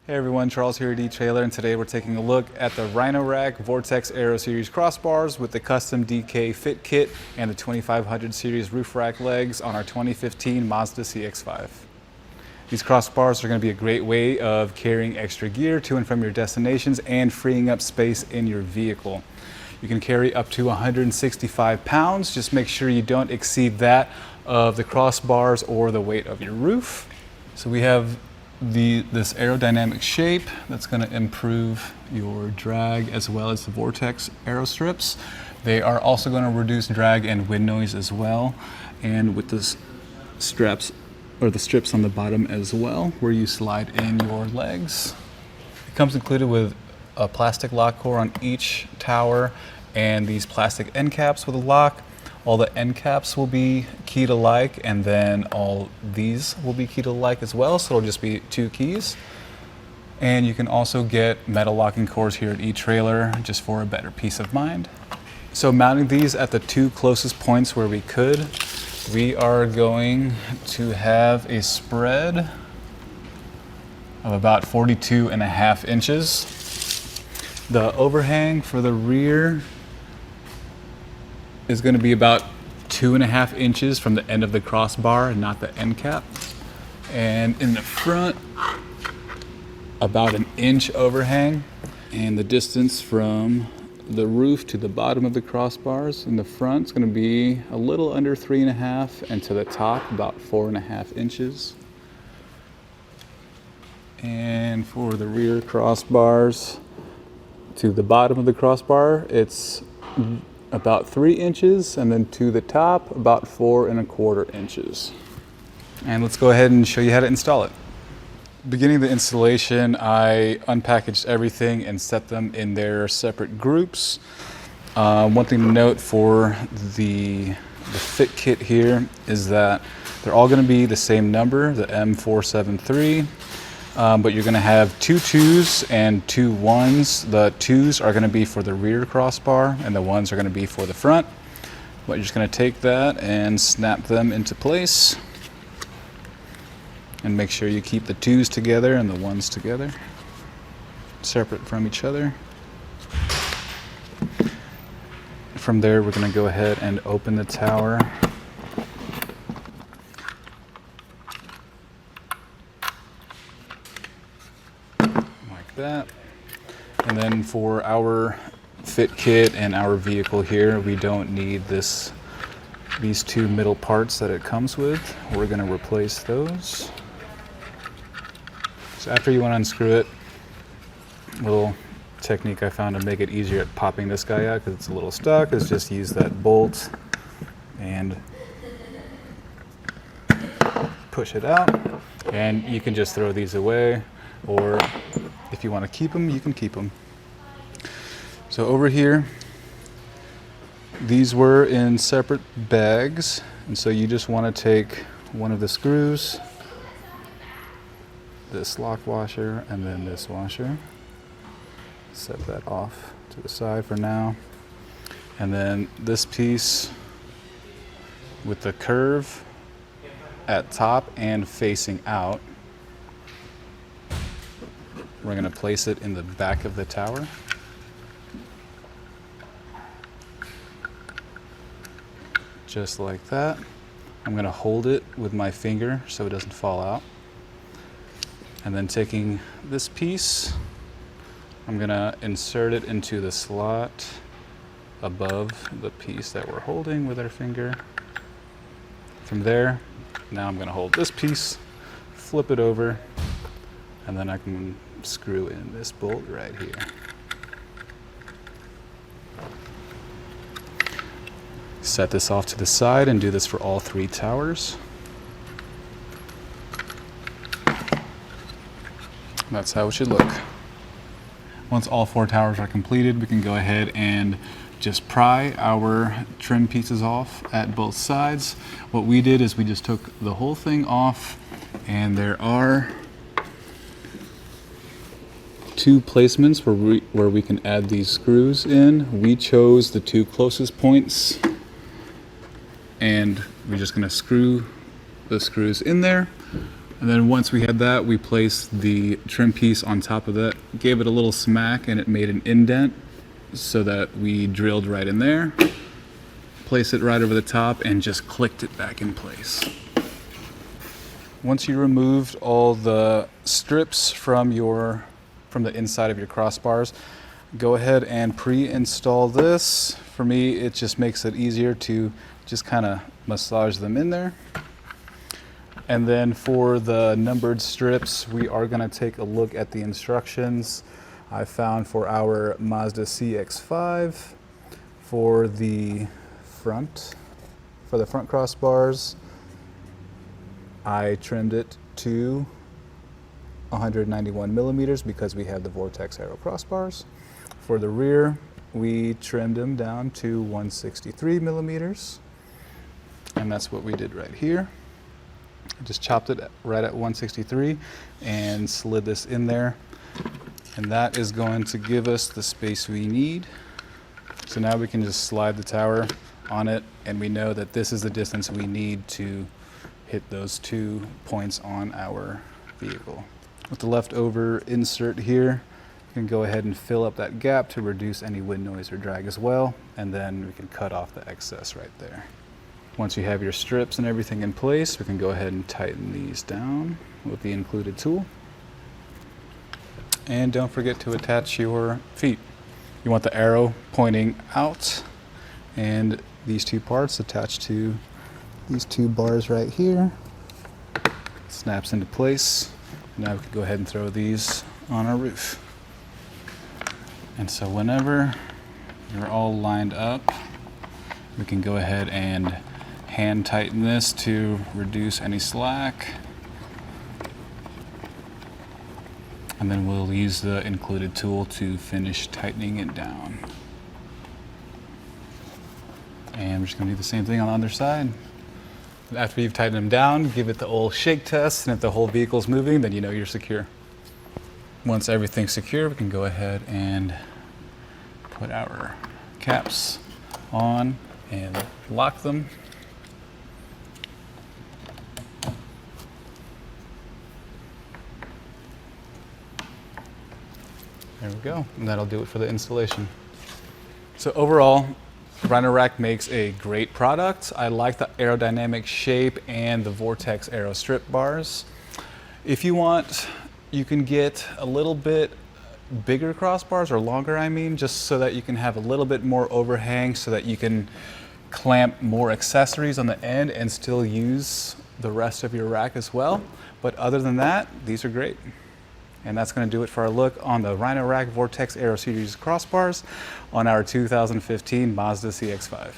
Hey everyone, Charles here at etrailer, and today we're taking a look at the Rhino Rack Vortex Aero series crossbars with the custom DK fit kit and the 2500 series roof rack legs on our 2015 Mazda CX-5. These crossbars are going to be a great way of carrying extra gear to and from your destinations and freeing up space in your vehicle. You can carry up to 165 pounds. Just make sure you don't exceed that of the crossbars or the weight of your roof. So we have this aerodynamic shape that's going to improve your drag as well as the Vortex Aero strips. They are also going to reduce drag and wind noise as well, and with the straps or the strips on the bottom as well where you slide in your legs. It comes included with a plastic lock core on each tower and these plastic end caps with a lock. All the end caps will be keyed alike, and then all these will be keyed alike as well, so it'll just be 2 keys. And you can also get metal locking cores here at etrailer just for a better peace of mind. So mounting these at the 2 closest points where we could, we are going to have a spread of about 42.5 inches. The overhang for the rear is going to be about 2.5 inches from the end of the crossbar, not the end cap. And in the front, about 1 inch overhang. And the distance from the roof to the bottom of the crossbars in the front is going to be a little under 3.5, and to the top about 4.5 inches. And for the rear crossbars to the bottom of the crossbar, it's about 3 inches, and then to the top about 4.25 inches. And let's go ahead and show you how to install it. Beginning the installation, I unpackaged everything and set them in their separate groups. One thing to note for the fit kit here is that they're all going to be the same number, the M473. But you're going to have 2 2s and 2 1s. The 2s are going to be for the rear crossbar, and the 1s are going to be for the front. But you're just going to take that and snap them into place. And make sure you keep the 2s together and the 1s together, separate from each other. From there, we're going to go ahead and open the tower. That. And then for our fit kit and our vehicle here, we don't need these 2 middle parts that it comes with. We're going to replace those. So after you want to unscrew it, a little technique I found to make it easier at popping this guy out because it's a little stuck is just use that bolt and push it out, and you can just throw these away, or if you want to keep them, you can keep them. So over here, these were in separate bags, and so you just want to take one of the screws, this lock washer, and then this washer. Set that off to the side for now. And then this piece with the curve at top and facing out, we're going to place it in the back of the tower. Just like that. I'm going to hold it with my finger so it doesn't fall out. And then taking this piece, I'm going to insert it into the slot above the piece that we're holding with our finger. From there, now I'm going to hold this piece, flip it over, and then I can screw in this bolt right here. Set this off to the side and do this for all 3 towers. That's how it should look. Once all 4 towers are completed, we can go ahead and just pry our trim pieces off at both sides. What we did is we just took the whole thing off, and there are 2 placements where we can add these screws in. We chose the 2 closest points, and we're just going to screw the screws in there. And then once we had that, we placed the trim piece on top of that, gave it a little smack, and it made an indent so that we drilled right in there, placed it right over the top, and just clicked it back in place. Once you removed all the strips from the inside of your crossbars, go ahead and pre-install this. For me, it just makes it easier to just kind of massage them in there. And then for the numbered strips, we are going to take a look at the instructions I found for our Mazda CX-5 for the front crossbars. I trimmed it to 191 millimeters because we have the Vortex Aero crossbars. For the rear, we trimmed them down to 163 millimeters, and that's what we did right here. I just chopped it right at 163 and slid this in there, and that is going to give us the space we need. So now we can just slide the tower on it, and we know that this is the distance we need to hit those 2 points on our vehicle. With the leftover insert here, you can go ahead and fill up that gap to reduce any wind noise or drag as well, and then we can cut off the excess right there. Once you have your strips and everything in place, we can go ahead and tighten these down with the included tool. And don't forget to attach your feet. You want the arrow pointing out, and these 2 parts attached to these 2 bars right here. Snaps into place. Now we can go ahead and throw these on our roof. And so whenever you're all lined up, we can go ahead and hand tighten this to reduce any slack. And then we'll use the included tool to finish tightening it down. And we're just gonna do the same thing on the other side. After you've tightened them down, give it the old shake test, and if the whole vehicle's moving, then you know you're secure. Once everything's secure, we can go ahead and put our caps on and lock them. There we go, and that'll do it for the installation. So overall, Rhino Rack makes a great product. I like the aerodynamic shape and the Vortex Aero strip bars. If you want, you can get a little bit bigger crossbars, or longer I mean, just so that you can have a little bit more overhang so that you can clamp more accessories on the end and still use the rest of your rack as well. But other than that, these are great. And that's going to do it for our look on the Rhino Rack Vortex Aero Series crossbars on our 2015 Mazda CX-5.